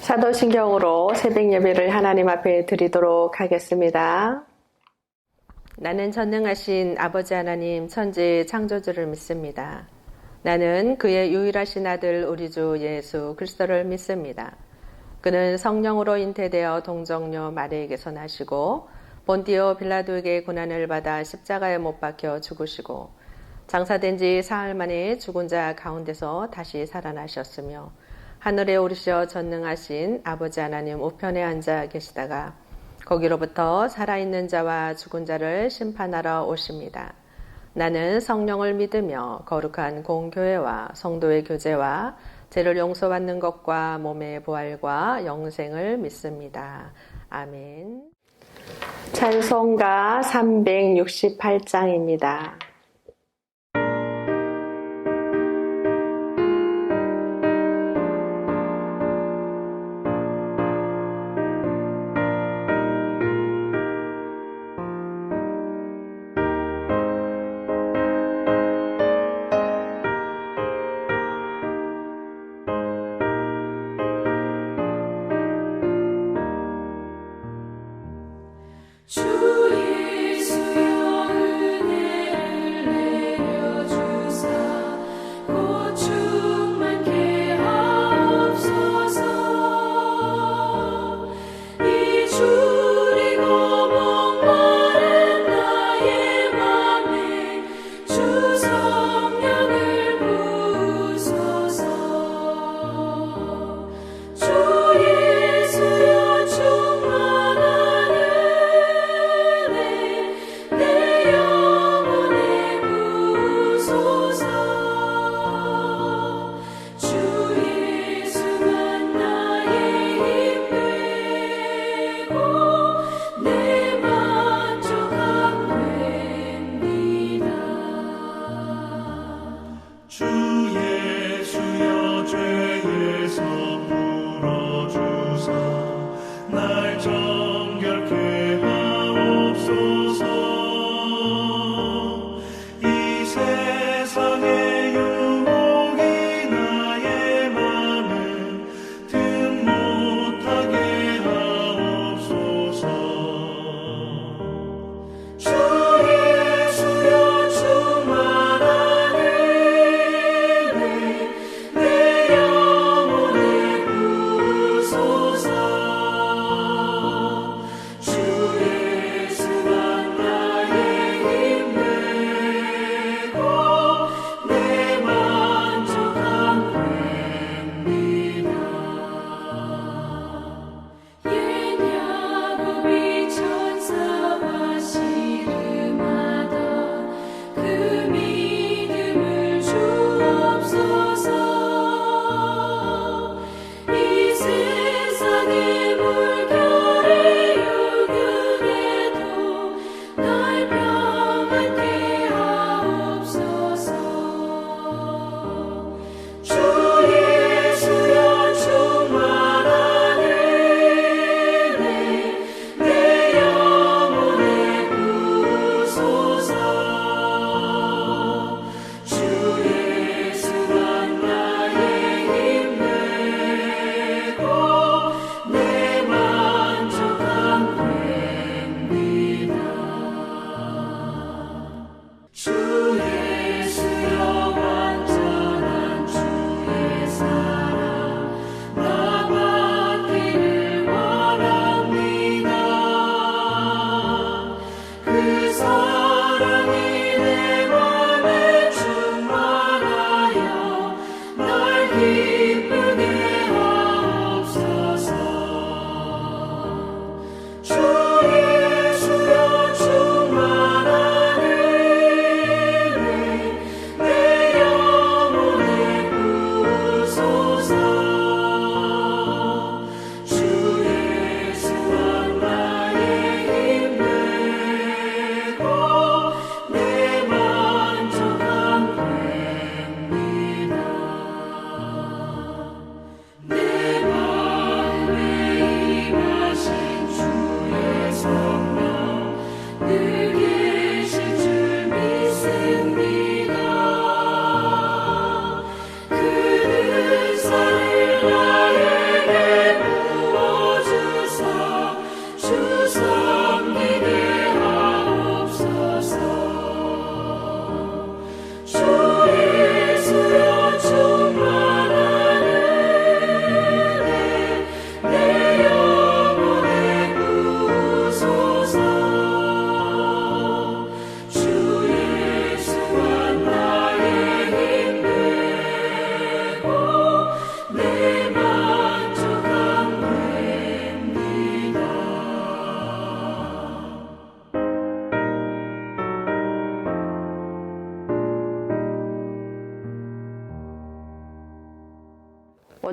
사도신경으로 새벽 예배를 하나님 앞에 드리도록 하겠습니다. 나는 전능하신 아버지 하나님 천지 창조주를 믿습니다. 나는 그의 유일하신 아들 우리 주 예수 그리스도를 믿습니다. 그는 성령으로 잉태되어 동정녀 마리에게서 나시고 본디오 빌라도에게 고난을 받아 십자가에 못 박혀 죽으시고 장사된 지 사흘 만에 죽은 자 가운데서 다시 살아나셨으며 하늘에 오르셔 전능하신 아버지 하나님 우편에 앉아 계시다가 거기로부터 살아있는 자와 죽은 자를 심판하러 오십니다. 나는 성령을 믿으며 거룩한 공교회와 성도의 교제와 죄를 용서받는 것과 몸의 부활과 영생을 믿습니다. 아멘. 찬송가 368장입니다.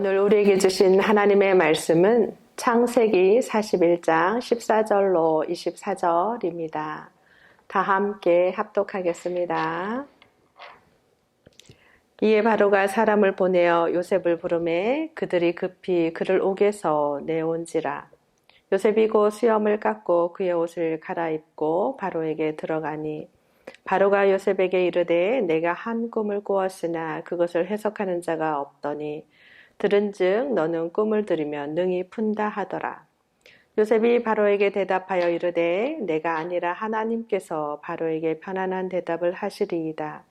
오늘 우리에게 주신 하나님의 말씀은 창세기 41장 14절로 24절입니다. 다 함께 합독하겠습니다. 이에 바로가 사람을 보내어 요셉을 부르매 그들이 급히 그를 옥에서 내온지라. 요셉이 곧 수염을 깎고 그의 옷을 갈아입고 바로에게 들어가니 바로가 요셉에게 이르되 내가 한 꿈을 꾸었으나 그것을 해석하는 자가 없더니 들은즉 너는 꿈을 들으면 능히 푼다 하더라. 요셉이 바로에게 대답하여 이르되 내가 아니라 하나님께서 바로에게 편안한 대답을 하시리이다.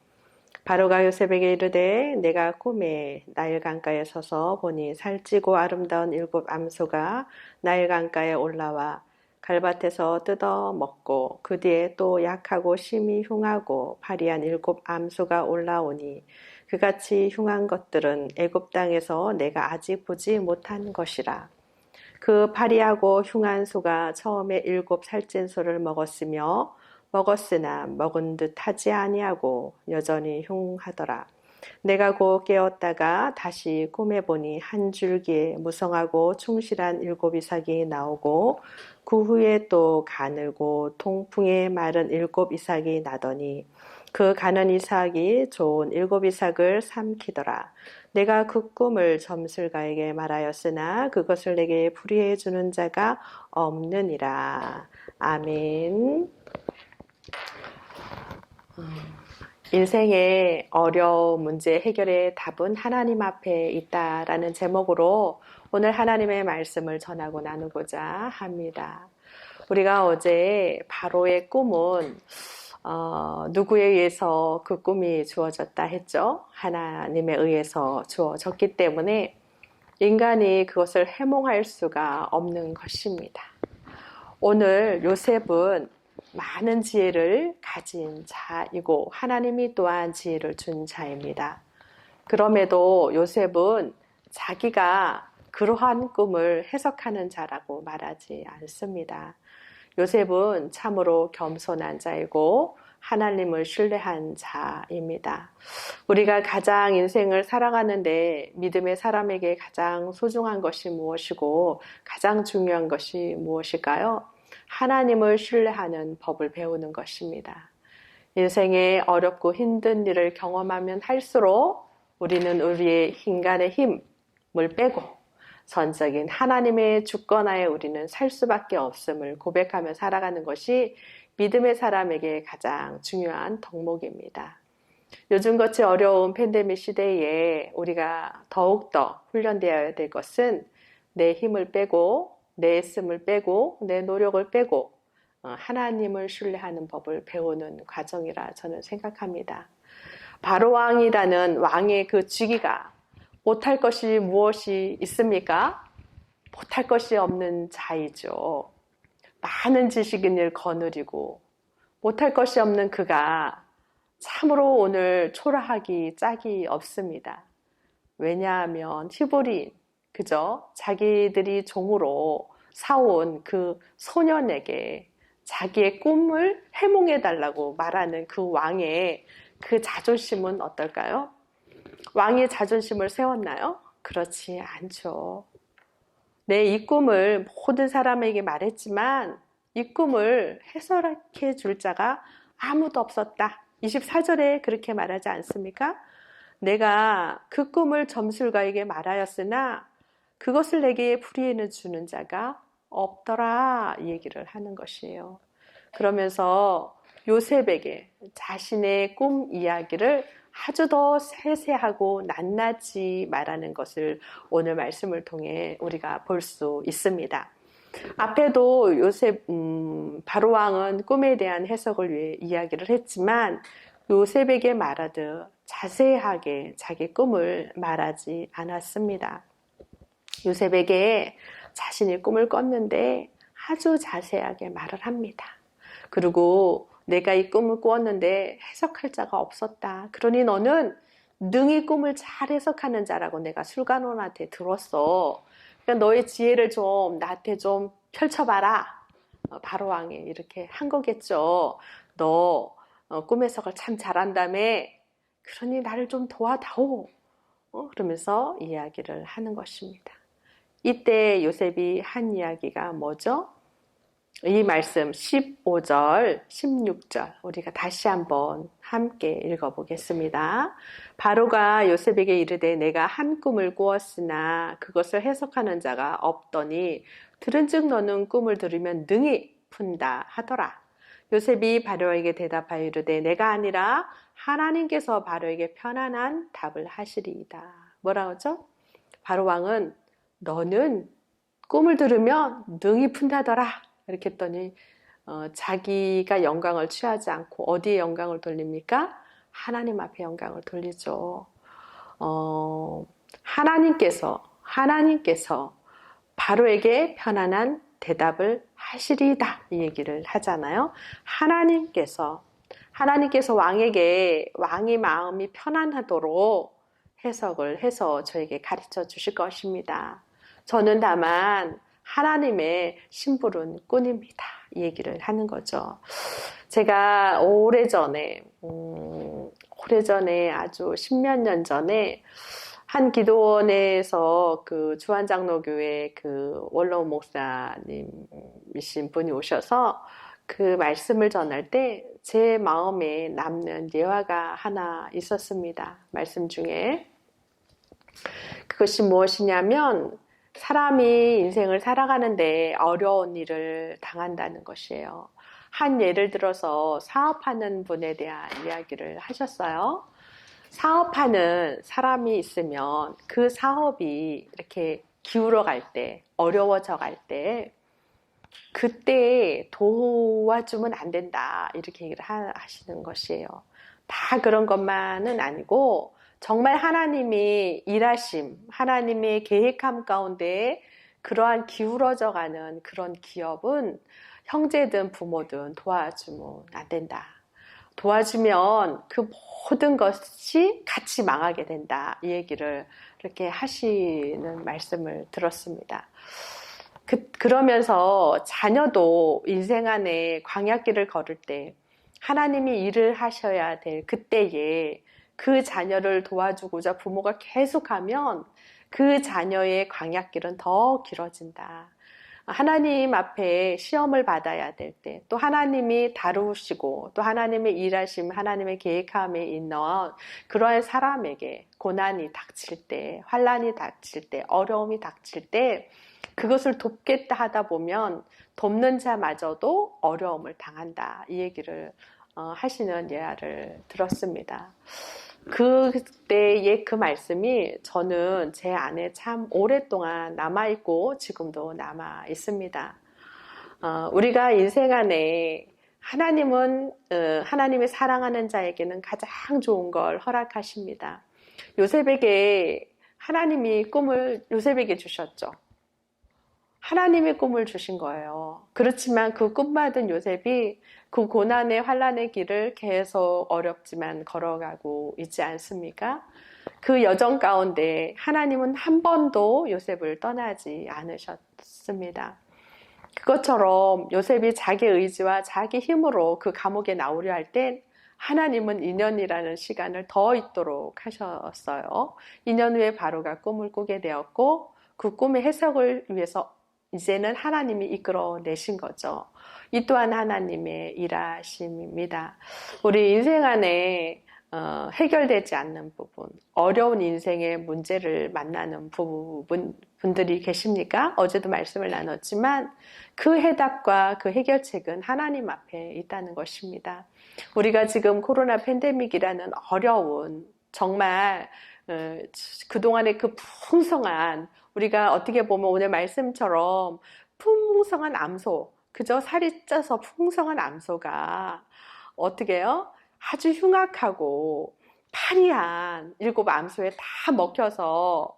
바로가 요셉에게 이르되 내가 꿈에 나일 강가에 서서 보니 살찌고 아름다운 7 암소가 나일 강가에 올라와 갈밭에서 뜯어 먹고 그 뒤에 또 약하고 심히 흉하고 파리한 7 암소가 올라오니 그같이 흉한 것들은 애굽 땅에서 내가 아직 보지 못한 것이라. 그 파리하고 흉한 소가 처음에 7 살찐 소를 먹었으나 먹은 듯 하지 아니하고 여전히 흉하더라. 내가 곧 깨었다가 다시 꿈에 보니 한 줄기에 무성하고 충실한 7 이삭이 나오고 그 후에 또 가늘고 통풍에 마른 7 이삭이 나더니 그 가는 이삭이 좋은 7 이삭을 삼키더라. 내가 그 꿈을 점술가에게 말하였으나 그것을 내게 풀이해 주는 자가 없느니라. 아멘. 인생의 어려운 문제 해결의 답은 하나님 앞에 있다라는 제목으로 오늘 하나님의 말씀을 전하고 나누고자 합니다. 우리가 어제 바로의 꿈은 누구에 의해서 그 꿈이 주어졌다 했죠? 하나님에 의해서 주어졌기 때문에 인간이 그것을 해몽할 수가 없는 것입니다. 오늘 요셉은 많은 지혜를 가진 자이고 하나님이 또한 지혜를 준 자입니다. 그럼에도 요셉은 자기가 그러한 꿈을 해석하는 자라고 말하지 않습니다. 요셉은 참으로 겸손한 자이고 하나님을 신뢰한 자입니다. 우리가 가장 인생을 살아가는데 믿음의 사람에게 가장 소중한 것이 무엇이고 가장 중요한 것이 무엇일까요? 하나님을 신뢰하는 법을 배우는 것입니다. 인생의 어렵고 힘든 일을 경험하면 할수록 우리는 우리의 인간의 힘을 빼고 전적인 하나님의 주권하에 우리는 살 수밖에 없음을 고백하며 살아가는 것이 믿음의 사람에게 가장 중요한 덕목입니다. 요즘같이 어려운 팬데믹 시대에 우리가 더욱더 훈련되어야 될 것은 내 힘을 빼고 내 애씀을 빼고 내 노력을 빼고 하나님을 신뢰하는 법을 배우는 과정이라 저는 생각합니다. 바로왕이라는 왕의 그 직위가 못할 것이 무엇이 있습니까? 못할 것이 없는 자이죠. 많은 지식인을 거느리고 못할 것이 없는 그가 참으로 오늘 초라하기 짝이 없습니다. 왜냐하면 히브리인 그저 자기들이 종으로 사온 그 소년에게 자기의 꿈을 해몽해달라고 말하는 그 왕의 그 자존심은 어떨까요? 왕의 자존심을 세웠나요? 그렇지 않죠. 내 이 꿈을 모든 사람에게 말했지만 이 꿈을 해석해 줄 자가 아무도 없었다. 24절에 그렇게 말하지 않습니까? 내가 그 꿈을 점술가에게 말하였으나 그것을 내게 풀이해 주는 자가 없더라 이 얘기를 하는 것이에요. 그러면서 요셉에게 자신의 꿈 이야기를 아주 더 세세하고 낱낱이 말하는 것을 오늘 말씀을 통해 우리가 볼 수 있습니다. 앞에도 요셉 바로왕은 꿈에 대한 해석을 위해 이야기를 했지만 요셉에게 말하듯 자세하게 자기 꿈을 말하지 않았습니다. 요셉에게 자신이 꿈을 꿨는데 아주 자세하게 말을 합니다. 그리고 내가 이 꿈을 꾸었는데 해석할 자가 없었다. 그러니 너는 능히 꿈을 잘 해석하는 자라고 내가 술관원한테 들었어. 그러니까 너의 지혜를 좀 나한테 좀 펼쳐봐라. 바로왕이 이렇게 한 거겠죠. 너 꿈 해석을 참 잘한다며. 그러니 나를 좀 도와다오. 그러면서 이야기를 하는 것입니다. 이때 요셉이 한 이야기가 뭐죠? 이 말씀 15절, 16절 우리가 다시 한번 함께 읽어보겠습니다. 바로가 요셉에게 이르되 내가 한 꿈을 꾸었으나 그것을 해석하는 자가 없더니 들은즉 너는 꿈을 들으면 능히 푼다 하더라. 요셉이 바로에게 대답하여 이르되 내가 아니라 하나님께서 바로에게 편안한 답을 하시리이다. 뭐라 하죠? 바로 왕은 너는 꿈을 들으면 능히 푼다더라. 이렇게 했더니 자기가 영광을 취하지 않고 어디에 영광을 돌립니까? 하나님 앞에 영광을 돌리죠. 하나님께서 바로에게 편안한 대답을 하시리이다 이 얘기를 하잖아요. 하나님께서 왕에게 왕의 마음이 편안하도록 해석을 해서 저에게 가르쳐 주실 것입니다. 저는 다만 하나님의 심부름 꾼입니다. 이 얘기를 하는 거죠. 제가 오래전에 아주 십몇 년 전에 한 기도원에서 그 주한장로교회 그 원로 목사님이신 분이 오셔서 그 말씀을 전할 때 제 마음에 남는 예화가 하나 있었습니다. 말씀 중에 그것이 무엇이냐면 사람이 인생을 살아가는데 어려운 일을 당한다는 것이에요. 한 예를 들어서 사업하는 분에 대한 이야기를 하셨어요. 사업하는 사람이 있으면 그 사업이 이렇게 기울어 갈 때, 어려워져 갈 때, 그때 도와주면 안 된다. 이렇게 얘기를 하시는 것이에요. 다 그런 것만은 아니고, 정말 하나님이 일하심, 하나님의 계획함 가운데 그러한 기울어져 가는 그런 기업은 형제든 부모든 도와주면 안 된다. 도와주면 그 모든 것이 같이 망하게 된다. 이 얘기를 이렇게 하시는 말씀을 들었습니다. 그러면서 자녀도 인생 안에 광야길을 걸을 때 하나님이 일을 하셔야 될 그때에 그 자녀를 도와주고자 부모가 계속하면 그 자녀의 광야길은 더 길어진다. 하나님 앞에 시험을 받아야 될 때, 또 하나님이 다루시고, 또 하나님의 일하심, 하나님의 계획함에 있는 그러한 사람에게 고난이 닥칠 때, 환난이 닥칠 때, 어려움이 닥칠 때, 그것을 돕겠다 하다 보면 돕는 자마저도 어려움을 당한다. 이 얘기를 하시는 예화를 들었습니다. 그때의 그 말씀이 저는 제 안에 참 오랫동안 남아있고 지금도 남아있습니다. 우리가 인생 안에 하나님은 하나님의 사랑하는 자에게는 가장 좋은 걸 허락하십니다. 요셉에게 하나님이 꿈을 요셉에게 주셨죠. 하나님의 꿈을 주신 거예요. 그렇지만 그 꿈받은 요셉이 그 고난의 환난의 길을 계속 어렵지만 걸어가고 있지 않습니까? 그 여정 가운데 하나님은 한 번도 요셉을 떠나지 않으셨습니다. 그것처럼 요셉이 자기 의지와 자기 힘으로 그 감옥에 나오려 할 땐 하나님은 2년이라는 시간을 더 있도록 하셨어요. 2년 후에 바로가 꿈을 꾸게 되었고 그 꿈의 해석을 위해서 이제는 하나님이 이끌어내신 거죠. 이 또한 하나님의 일하심입니다. 우리 인생 안에 해결되지 않는 부분, 어려운 인생의 문제를 만나는 분들이 계십니까? 어제도 말씀을 나눴지만 그 해답과 그 해결책은 하나님 앞에 있다는 것입니다. 우리가 지금 코로나 팬데믹이라는 어려운 정말 그동안의 그 풍성한 우리가 어떻게 보면 오늘 말씀처럼 풍성한 암소, 그저 살이 쪄서 풍성한 암소가 어떻게 해요? 아주 흉악하고 파리한 7 암소에 다 먹혀서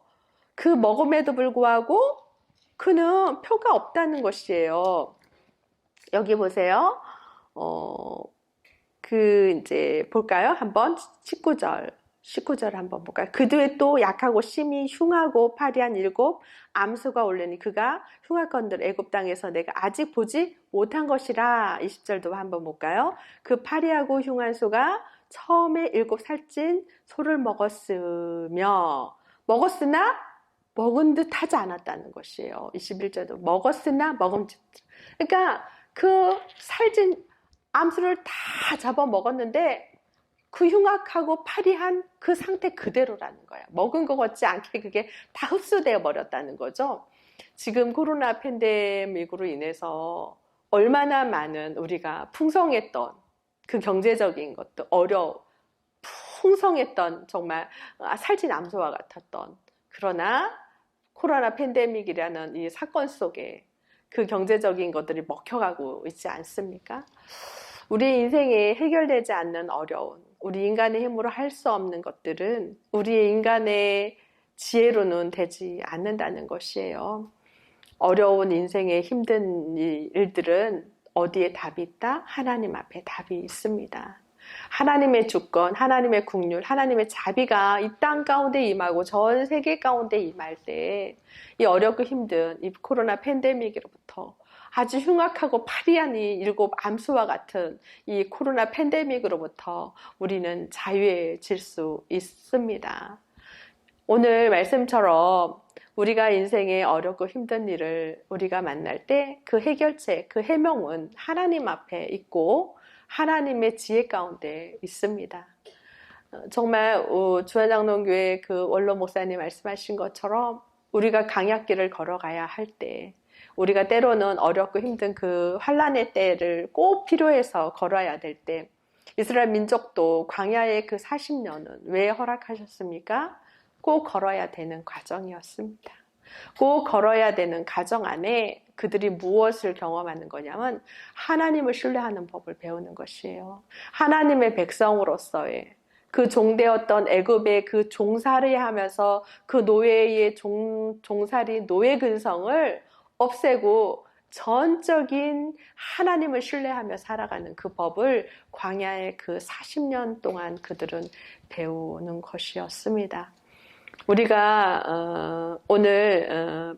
그 먹음에도 불구하고 그는 표가 없다는 것이에요. 여기 보세요. 이제 볼까요? 한번 19절 한번 볼까요? 그 뒤에 또 약하고 심히 흉하고 파리한 7 암소가 올르니 그가 흉악건들 애굽 땅에서 내가 아직 보지 못한 것이라. 20절도 한번 볼까요? 그 파리하고 흉한 소가 처음에 7 살찐 소를 먹었으며 먹었으나 먹은 듯 하지 않았다는 것이에요. 21절도 먹었으나 먹은 듯. 그러니까 그 살찐 암수를 다 잡아 먹었는데 그 흉악하고 파리한 그 상태 그대로라는 거야. 먹은 것 같지 않게 그게 다 흡수되어 버렸다는 거죠. 지금 코로나 팬데믹으로 인해서 얼마나 많은 우리가 풍성했던 그 경제적인 것도 풍성했던 정말 살찐 암소와 같았던, 그러나 코로나 팬데믹이라는 이 사건 속에 그 경제적인 것들이 먹혀가고 있지 않습니까? 우리 인생에 해결되지 않는 어려운, 우리 인간의 힘으로 할 수 없는 것들은 우리의 인간의 지혜로는 되지 않는다는 것이에요. 어려운 인생의 힘든 일들은 어디에 답이 있다? 하나님 앞에 답이 있습니다. 하나님의 주권, 하나님의 국률, 하나님의 자비가 이 땅 가운데 임하고 전 세계 가운데 임할 때 이 어렵고 힘든 이 코로나 팬데믹으로부터 아주 흉악하고 파리한 이 7 암수와 같은 이 코로나 팬데믹으로부터 우리는 자유해질 수 있습니다. 오늘 말씀처럼 우리가 인생의 어렵고 힘든 일을 우리가 만날 때 그 해결책, 그 해명은 하나님 앞에 있고 하나님의 지혜 가운데 있습니다. 정말 주한장로교회 그 원로 목사님 말씀하신 것처럼 우리가 강약길을 걸어가야 할 때, 우리가 때로는 어렵고 힘든 그 환란의 때를 꼭 필요해서 걸어야 될 때, 이스라엘 민족도 광야의 그 40년은 왜 허락하셨습니까? 꼭 걸어야 되는 과정이었습니다. 꼭 걸어야 되는 과정 안에 그들이 무엇을 경험하는 거냐면 하나님을 신뢰하는 법을 배우는 것이에요. 하나님의 백성으로서의 그 종되었던 애굽의 그 종살이 하면서 그 노예의 종살이 노예 근성을 없애고 전적인 하나님을 신뢰하며 살아가는 그 법을 광야의 그 40년 동안 그들은 배우는 것이었습니다. 우리가 오늘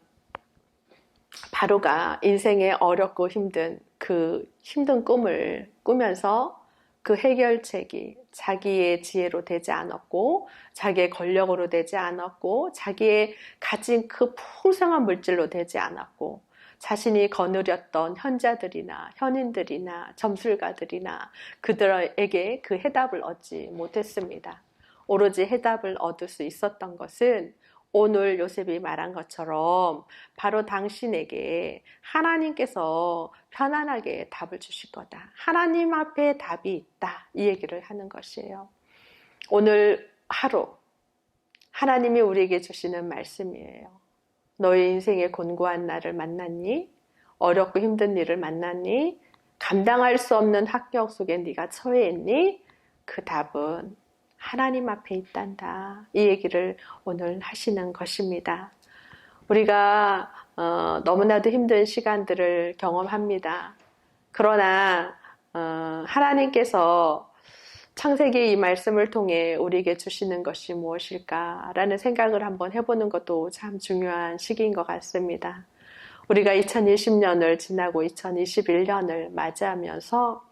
바로가 인생의 어렵고 힘든 그 힘든 꿈을 꾸면서 그 해결책이 자기의 지혜로 되지 않았고, 자기의 권력으로 되지 않았고, 자기의 가진 그 풍성한 물질로 되지 않았고, 자신이 거느렸던 현자들이나 현인들이나 점술가들이나 그들에게 그 해답을 얻지 못했습니다. 오로지 해답을 얻을 수 있었던 것은 오늘 요셉이 말한 것처럼 바로 당신에게 하나님께서 편안하게 답을 주실 거다. 하나님 앞에 답이 있다. 이 얘기를 하는 것이에요. 오늘 하루 하나님이 우리에게 주시는 말씀이에요. 너의 인생의 곤고한 날을 만났니? 어렵고 힘든 일을 만났니? 감당할 수 없는 학경 속에 네가 처해 있니? 그 답은 하나님 앞에 있단다. 이 얘기를 오늘 하시는 것입니다. 우리가 너무나도 힘든 시간들을 경험합니다. 그러나 하나님께서 창세기 이 말씀을 통해 우리에게 주시는 것이 무엇일까라는 생각을 한번 해보는 것도 참 중요한 시기인 것 같습니다. 우리가 2020년을 지나고 2021년을 맞이하면서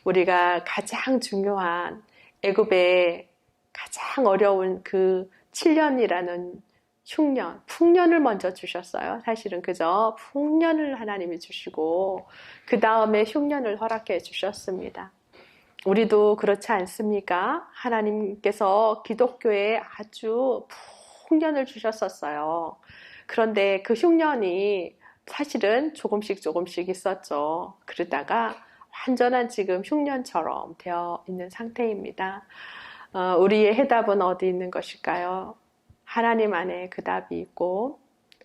우리가 가장 중요한 애굽의 가장 어려운 그 7년이라는 흉년, 풍년을 먼저 주셨어요. 사실은 그죠? 풍년을 하나님이 주시고 그 다음에 흉년을 허락해 주셨습니다. 우리도 그렇지 않습니까? 하나님께서 기독교에 아주 풍년을 주셨었어요. 그런데 그 흉년이 사실은 조금씩 있었죠. 그러다가 완전한 지금 흉년처럼 되어 있는 상태입니다. 우리의 해답은 어디 있는 것일까요? 하나님 안에 그 답이 있고,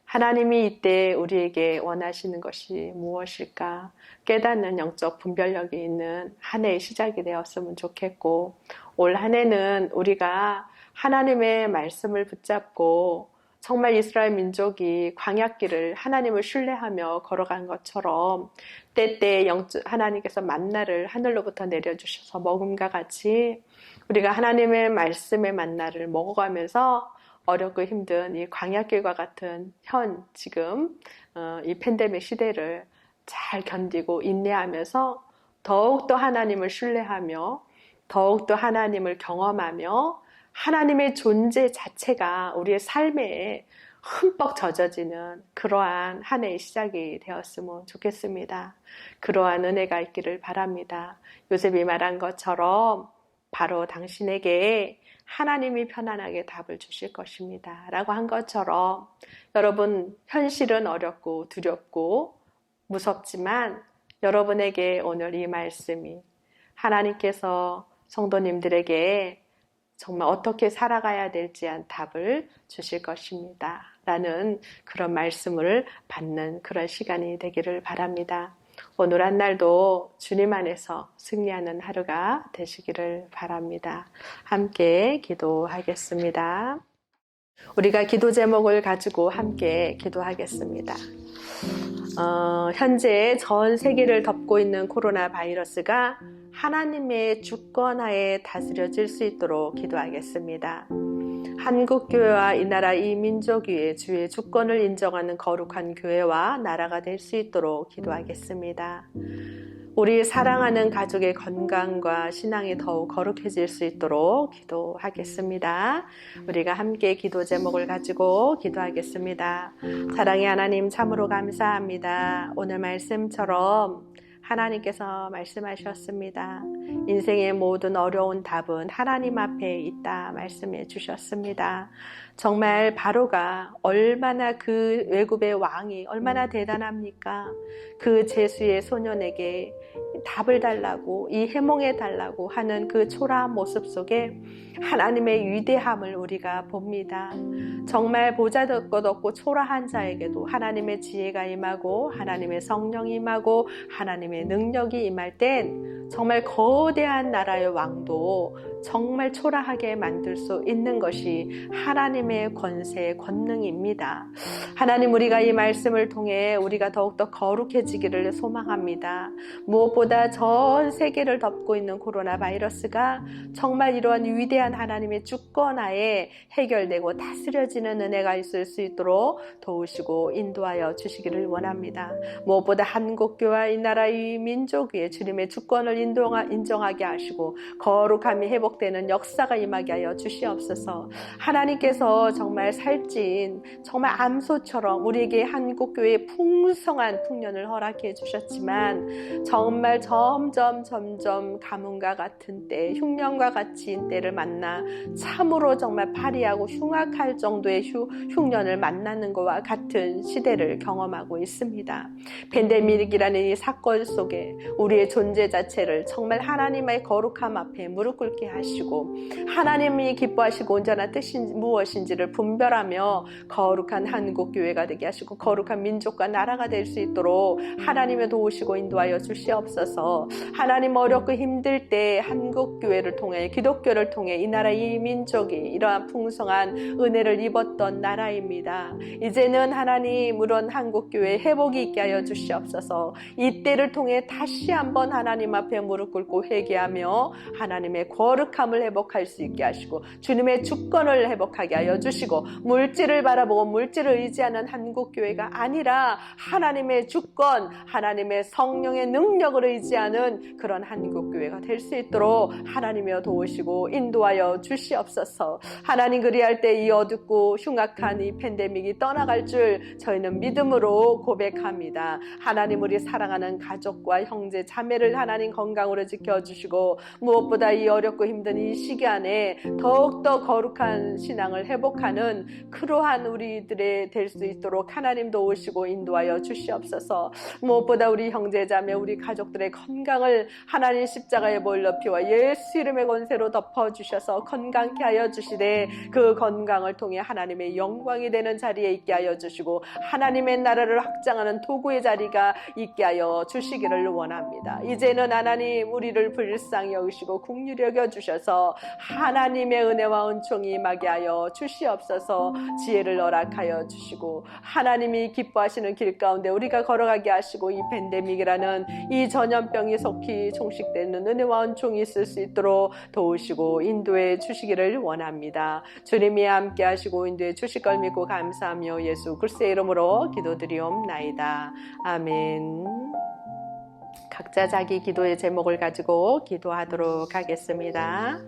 하나님이 이때 우리에게 원하시는 것이 무엇일까 깨닫는 영적 분별력이 있는 한 해의 시작이 되었으면 좋겠고, 올 한 해는 우리가 하나님의 말씀을 붙잡고 정말 이스라엘 민족이 광야길을 하나님을 신뢰하며 걸어간 것처럼 때때에 하나님께서 만나를 하늘로부터 내려주셔서 먹음과 같이 우리가 하나님의 말씀의 만나를 먹어가면서 어렵고 힘든 이 광야길과 같은 지금 이 팬데믹 시대를 잘 견디고 인내하면서 더욱더 하나님을 신뢰하며 더욱더 하나님을 경험하며 하나님의 존재 자체가 우리의 삶에 흠뻑 젖어지는 그러한 한 해의 시작이 되었으면 좋겠습니다. 그러한 은혜가 있기를 바랍니다. 요셉이 말한 것처럼 바로 당신에게 하나님이 편안하게 답을 주실 것입니다. 라고 한 것처럼 여러분, 현실은 어렵고 두렵고 무섭지만 여러분에게 오늘 이 말씀이 하나님께서 성도님들에게 정말 어떻게 살아가야 될지한 답을 주실 것입니다. 라는 그런 말씀을 받는 그런 시간이 되기를 바랍니다. 오늘 한 날도 주님 안에서 승리하는 하루가 되시기를 바랍니다. 함께 기도하겠습니다. 우리가 기도 제목을 가지고 함께 기도하겠습니다. 현재 전 세계를 덮고 있는 코로나 바이러스가 하나님의 주권하에 다스려질 수 있도록 기도하겠습니다. 한국교회와 이 나라 이 민족 위에 주의 주권을 인정하는 거룩한 교회와 나라가 될 수 있도록 기도하겠습니다. 우리 사랑하는 가족의 건강과 신앙이 더욱 거룩해질 수 있도록 기도하겠습니다. 우리가 함께 기도 제목을 가지고 기도하겠습니다. 사랑의 하나님, 참으로 감사합니다. 오늘 말씀처럼 하나님께서 말씀하셨습니다. 인생의 모든 어려운 답은 하나님 앞에 있다 말씀해 주셨습니다. 정말 바로가 얼마나 그 외국의 왕이 얼마나 대단합니까? 그 제수의 소년에게 답을 달라고, 이 해몽해 달라고 하는 그 초라한 모습 속에 하나님의 위대함을 우리가 봅니다. 정말 보잘것 없고 초라한 자에게도 하나님의 지혜가 임하고 하나님의 성령이 임하고 하나님의 능력이 임할 땐 정말 거대한 나라의 왕도 정말 초라하게 만들 수 있는 것이 하나님의 권세, 권능입니다. 하나님, 우리가 이 말씀을 통해 우리가 더욱더 거룩해지기를 소망합니다. 무엇보다 전 세계를 덮고 있는 코로나 바이러스가 정말 이러한 위대한 하나님의 주권하에 해결되고 다스려지는 은혜가 있을 수 있도록 도우시고 인도하여 주시기를 원합니다. 무엇보다 한국교회와 이 나라 이 민족 위에 주님의 주권을 인정하게 하시고 거룩함이 회복되는 역사가 임하게 하여 주시옵소서. 하나님께서 정말 살찐 정말 암소처럼 우리에게 한국교회의 풍성한 풍년을 허락해 주셨지만 정말 점점 가뭄과 같은 때, 흉년과 같은 때를 만나 참으로 정말 파리하고 흉악할 정도의 흉년을 만나는 것과 같은 시대를 경험하고 있습니다. 팬데믹이라는 이 사건 속에 우리의 존재 자체를 정말 하나님의 거룩함 앞에 무릎 꿇게 하시고 하나님이 기뻐하시고 온전한 뜻이 무엇인지를 분별하며 거룩한 한국교회가 되게 하시고 거룩한 민족과 나라가 될 수 있도록 하나님의 도우시고 인도하여 주시옵소서. 하나님, 어렵고 힘들 때 한국교회를 통해 기독교를 통해 이 나라 이 민족이 이러한 풍성한 은혜를 입었던 나라입니다. 이제는 하나님, 물론 한국교회 회복이 있게 하여 주시옵소서. 이 때를 통해 다시 한번 하나님 앞에 무릎 꿇고 회개하며 하나님의 거룩함을 회복할 수 있게 하시고 주님의 주권을 회복하게 하여 주시고 물질을 바라보고 물질을 의지하는 한국교회가 아니라 하나님의 주권, 하나님의 성령의 능력을 의지하는 그런 한국교회가 될 수 있도록 하나님이여 도우시고 인도하여 주시옵소서. 하나님, 그리할 때 이 어둡고 흉악한 이 팬데믹이 떠나갈 줄 저희는 믿음으로 고백합니다. 하나님, 우리 사랑하는 가족과 형제 자매를 하나님 건강으로 지켜주시고 무엇보다 이 어렵고 힘든 이 시기 안에 더욱더 거룩한 신앙을 회복하는 그러한 우리들의 될 수 있도록 하나님 도우시고 인도하여 주시옵소서. 무엇보다 우리 형제 자매 우리 가족들의 건강을 하나님 십자가의 보혈 피와 예수 이름의 권세로 덮어주셔서 건강케 하여 주시되 그 건강을 통해 하나님의 영광이 되는 자리에 있게 하여 주시고 하나님의 나라를 확장하는 도구의 자리가 있게 하여 주시기를 원합니다. 이제는 하나님, 우리를 불쌍히 여기시고 긍휼히 여겨주셔서 하나님의 은혜와 은총이 임하게 하여 주시옵소서. 지혜를 허락하여 주시고 하나님이 기뻐하시는 길 가운데 우리가 걸어가게 하시고 이 팬데믹이라는 이 전염병이 속히 종식되는 은혜와 은총이 있을 수 있도록 도우시고 인도해 주시기를 원합니다. 주님이 함께 하시고 인도해 주실 걸 믿고 감사하며 예수 그리스도의 이름으로 기도드리옵나이다. 아멘. 각자 자기 기도의 제목을 가지고 기도하도록 하겠습니다.